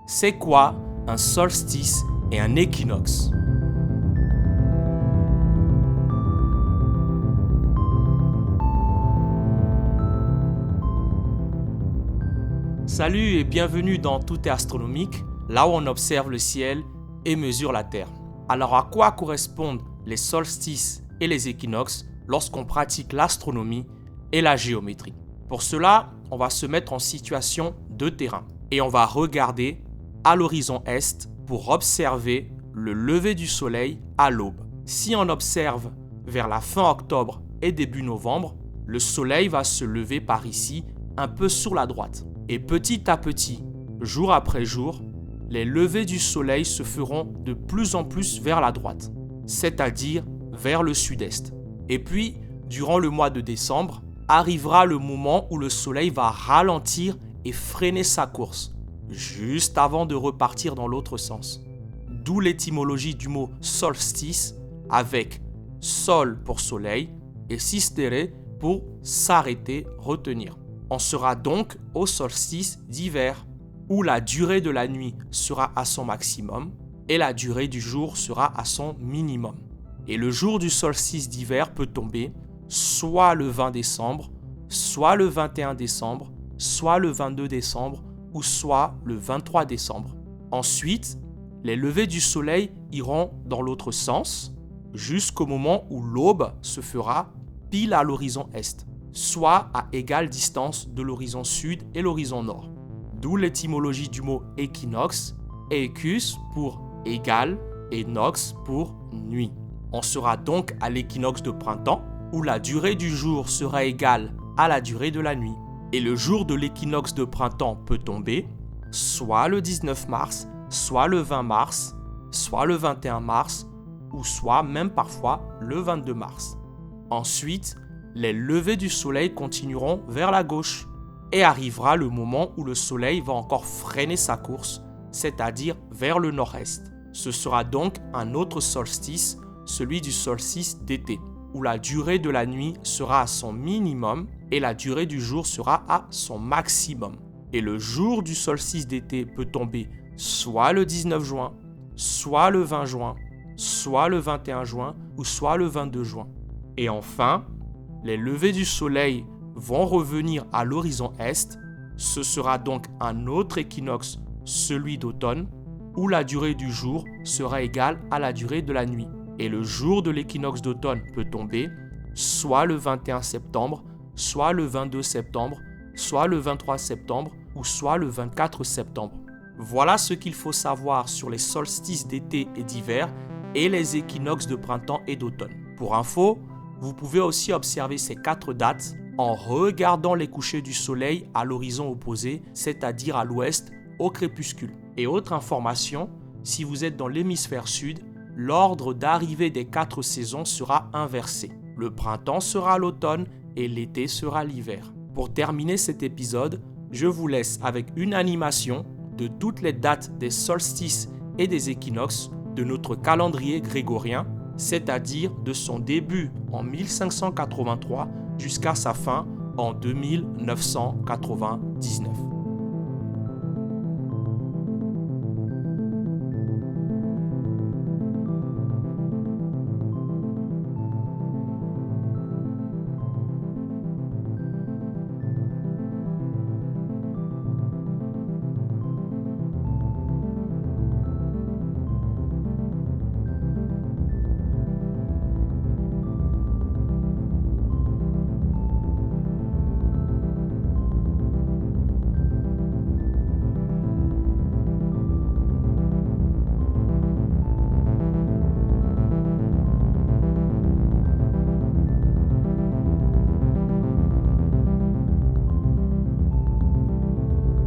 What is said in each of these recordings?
C'est quoi un solstice et un équinoxe? Salut et bienvenue dans Tout est astronomique, là où on observe le ciel et mesure la Terre. Alors à quoi correspondent les solstices et les équinoxes lorsqu'on pratique l'astronomie et la géométrie? Pour cela, on va se mettre en situation de terrain et on va regarder à l'horizon est pour observer le lever du soleil à l'aube. Si on observe vers la fin octobre et début novembre, le soleil va se lever par ici un peu sur la droite. Et petit à petit, jour après jour, les levées du soleil se feront de plus en plus vers la droite, c'est-à-dire vers le sud-est. Et puis, durant le mois de décembre, arrivera le moment où le soleil va ralentir et freiner sa course, juste avant de repartir dans l'autre sens. D'où l'étymologie du mot solstice, avec sol pour soleil et sistere pour s'arrêter, retenir. On sera donc au solstice d'hiver, où la durée de la nuit sera à son maximum et la durée du jour sera à son minimum. Et le jour du solstice d'hiver peut tomber soit le 20 décembre, soit le 21 décembre, soit le 22 décembre ou soit le 23 décembre. Ensuite, les levées du soleil iront dans l'autre sens jusqu'au moment où l'aube se fera pile à l'horizon est, soit à égale distance de l'horizon sud et l'horizon nord. D'où l'étymologie du mot équinoxe, équus pour égal et nox pour nuit. On sera donc à l'équinoxe de printemps, où la durée du jour sera égale à la durée de la nuit. Et le jour de l'équinoxe de printemps peut tomber soit le 19 mars, soit le 20 mars, soit le 21 mars, ou soit même parfois le 22 mars. Ensuite, les levées du soleil continueront vers la gauche et arrivera le moment où le soleil va encore freiner sa course, c'est-à-dire vers le nord-est. Ce sera donc un autre solstice, celui du solstice d'été, où la durée de la nuit sera à son minimum et la durée du jour sera à son maximum. Et le jour du solstice d'été peut tomber soit le 19 juin, soit le 20 juin, soit le 21 juin ou soit le 22 juin. Et enfin, les levées du soleil vont revenir à l'horizon est. Ce sera donc un autre équinoxe, celui d'automne, où la durée du jour sera égale à la durée de la nuit. Et le jour de l'équinoxe d'automne peut tomber soit le 21 septembre, soit le 22 septembre, soit le 23 septembre ou soit le 24 septembre. Voilà ce qu'il faut savoir sur les solstices d'été et d'hiver et les équinoxes de printemps et d'automne. Pour info, vous pouvez aussi observer ces 4 dates en regardant les couchers du soleil à l'horizon opposé, c'est-à-dire à l'ouest, au crépuscule. Et autre information, si vous êtes dans l'hémisphère sud, l'ordre d'arrivée des 4 saisons sera inversé. Le printemps sera à l'automne et l'été sera à l'hiver. Pour terminer cet épisode, je vous laisse avec une animation de toutes les dates des solstices et des équinoxes de notre calendrier grégorien, c'est-à-dire de son début en 1583 jusqu'à sa fin en 2999.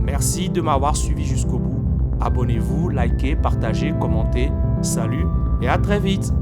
Merci de m'avoir suivi jusqu'au bout. Abonnez-vous, likez, partagez, commentez. Salut et à très vite.